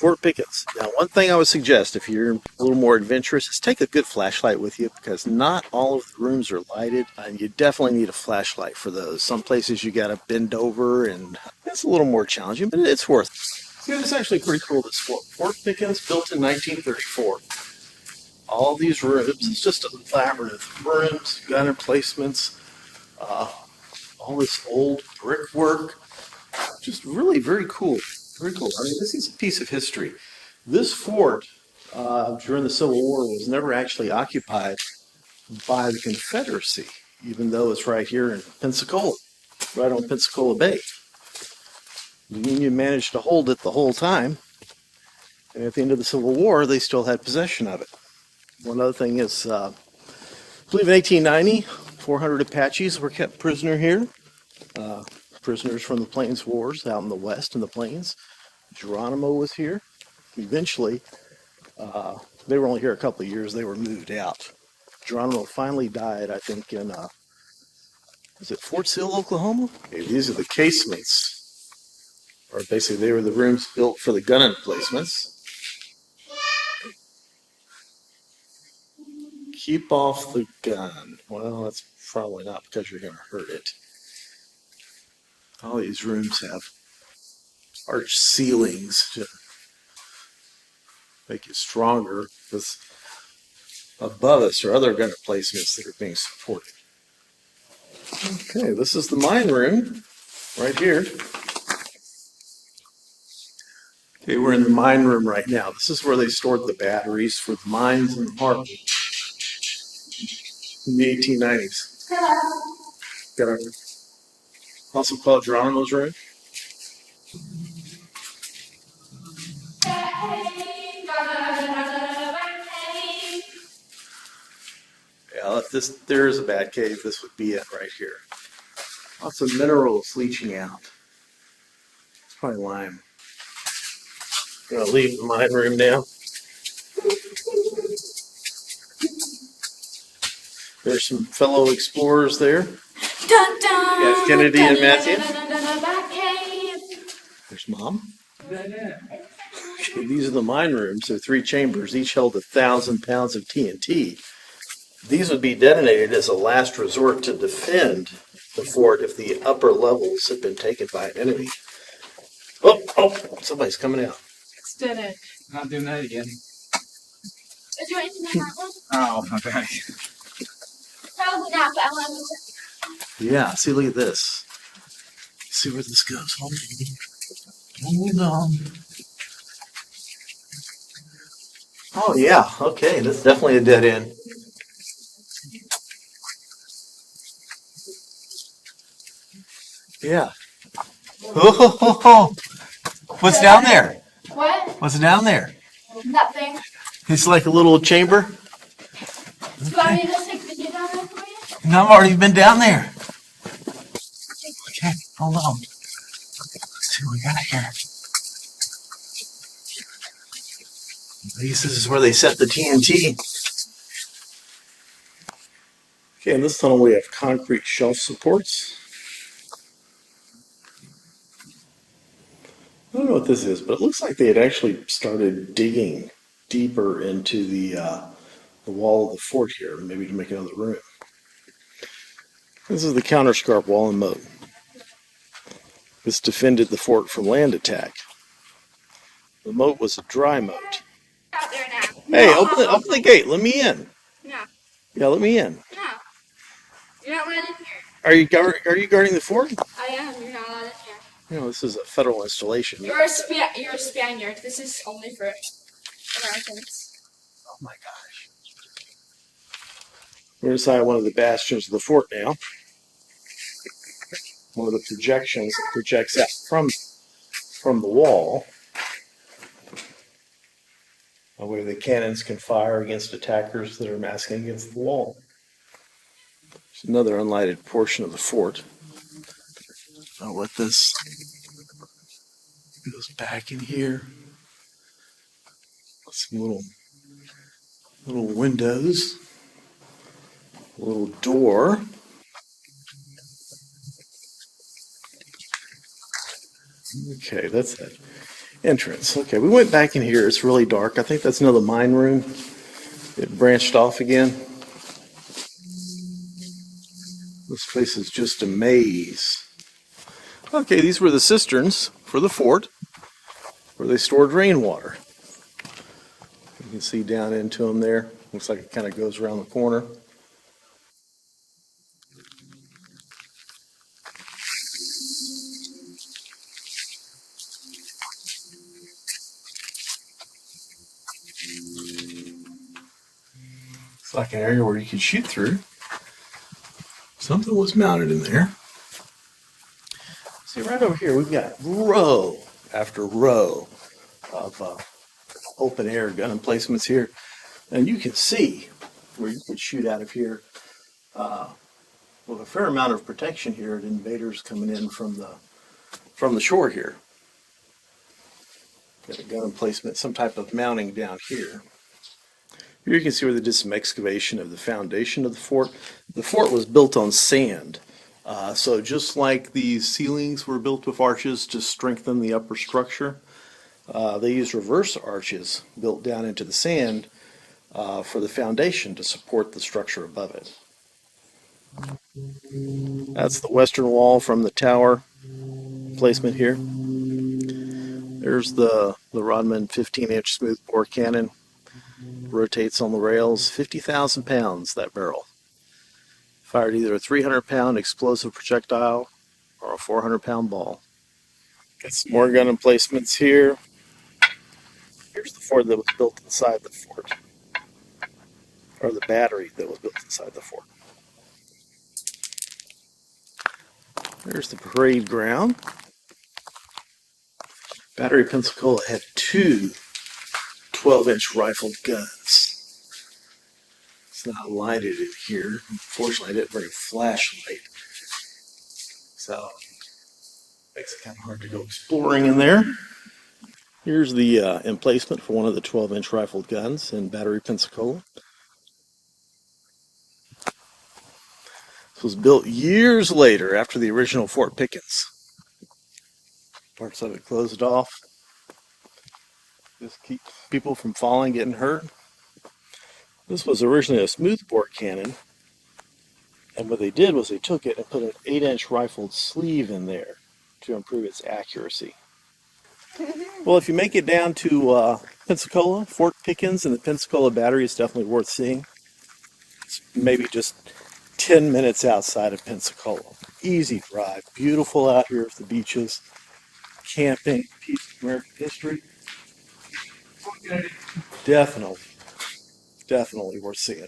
Fort Pickens. Now, one thing I would suggest if you're a little more adventurous is take a good flashlight with you because not all of the rooms are lighted, and you definitely need a flashlight for those. Some places you got to bend over, and it's a little more challenging, but it's worth it. Yeah, it's actually pretty cool. This Fort Pickens, built in 1934. All these rooms, it's just a labyrinth. Rooms, gun emplacements, uh, all this old brickwork. Just really very cool. Very cool. I mean, this is a piece of history. This fort during the Civil War was never actually occupied by the Confederacy, even though it's right here in Pensacola, right on Pensacola Bay. The Union managed to hold it the whole time, and at the end of the Civil War, they still had possession of it. One other thing is, I believe in 1890, 400 Apaches were kept prisoner here. Prisoners from the Plains Wars out in the West in the Plains. Geronimo was here. Eventually, they were only here a couple of years. They were moved out. Geronimo finally died, I think, in, is it Fort Sill, Oklahoma? Okay, these are the casemates. Or basically, they were the rooms built for the gun emplacements. Keep off the gun. Well, that's probably not because you're going to hurt it. All these rooms have arched ceilings to make it stronger because above us are other gun emplacements that are being supported. Okay, this is the mine room right here. Okay, we're in the mine room right now. This is where they stored the batteries for the mines in the harbor in the 1890s. Got our, also called Geronimo's room. Yeah, if there is a bad cave, this would be it right here. Lots of minerals leaching out. It's probably lime. I'm gonna leave the mine room now. There's some fellow explorers there. Dun, dun, You got Kennedy and Matthew. Matthew. There's Mom. Okay, these are the mine rooms. They're 3 chambers. Each held 1,000 pounds of TNT. These would be detonated as a last resort to defend the fort if the upper levels had been taken by an enemy. Oh, somebody's coming out. Didn't. Not doing that again. Is your internet not working? Oh, my bad. Probably not, but I want to. Yeah, see, look at this. See where this goes. Hold on. Oh, yeah, okay, this is definitely a dead end. Yeah. Oh, what's down there? What? What's down there? Nothing. It's like a little chamber. Do you want me to just take video down there for you? No, I've already been down there. Okay, hold on. Let's see what we got here. I guess this is where they set the TNT. Okay, in this tunnel we have concrete shelf supports. I don't know what this is, but it looks like they had actually started digging deeper into the wall of the fort here, maybe to make another room. This is the counterscarp wall and moat. This defended the fort from land attack. The moat was a dry moat. Out there now. Hey, open the gate. Let me in. No. Yeah, let me in. No. You're not allowed in here. Are you guarding the fort? I am. You're not allowed in here. You know, this is a federal installation. You're a Spaniard. This is only for Americans. Oh my gosh. We're inside one of the bastions of the fort now. One of the projections that projects out from the wall, where the cannons can fire against attackers that are massing against the wall. There's another unlighted portion of the fort. I'll let this goes back in here. Some little windows, a little door. Okay, that's it. entrance. Okay, we went back in here. It's really dark. I think that's another mine room. It branched off again. This place is just a maze. Okay, these were the cisterns for the fort where they stored rainwater. You can see down into them there. Looks like it kind of goes around the corner. It's like an area where you could shoot through. Something was mounted in there. See, right over here, we've got row after row of open air gun emplacements here. And you can see where you could shoot out of here with a fair amount of protection here at invaders coming in from the shore here. Got a gun emplacement, some type of mounting down here. Here you can see where they did some excavation of the foundation of the fort. The fort was built on sand. So just like these ceilings were built with arches to strengthen the upper structure, they used reverse arches built down into the sand for the foundation to support the structure above it. That's the western wall from the tower placement here. There's the Rodman 15-inch smoothbore cannon. Rotates on the rails. 50,000 pounds, that barrel. Fired either a 300-pound explosive projectile or a 400-pound ball. Got some more gun emplacements here. Here's the fort that was built inside the fort, or the battery that was built inside the fort. There's the parade ground. Battery Pensacola had two 12-inch rifled guns. It's not lighted in here. Unfortunately, I didn't bring a flashlight, so makes it kind of hard to go exploring in there. Here's the emplacement for one of the 12-inch rifled guns in Battery Pensacola. This was built years later after the original Fort Pickens. Parts of it closed off. Just keep people from falling, getting hurt. This was originally a smoothbore cannon, and what they did was they took it and put an 8-inch rifled sleeve in there to improve its accuracy. Well, if you make it down to Pensacola, Fort Pickens and the Pensacola Battery is definitely worth seeing. It's maybe just 10 minutes outside of Pensacola. Easy drive, beautiful out here at the beaches, camping, piece of American history. Definitely worth seeing.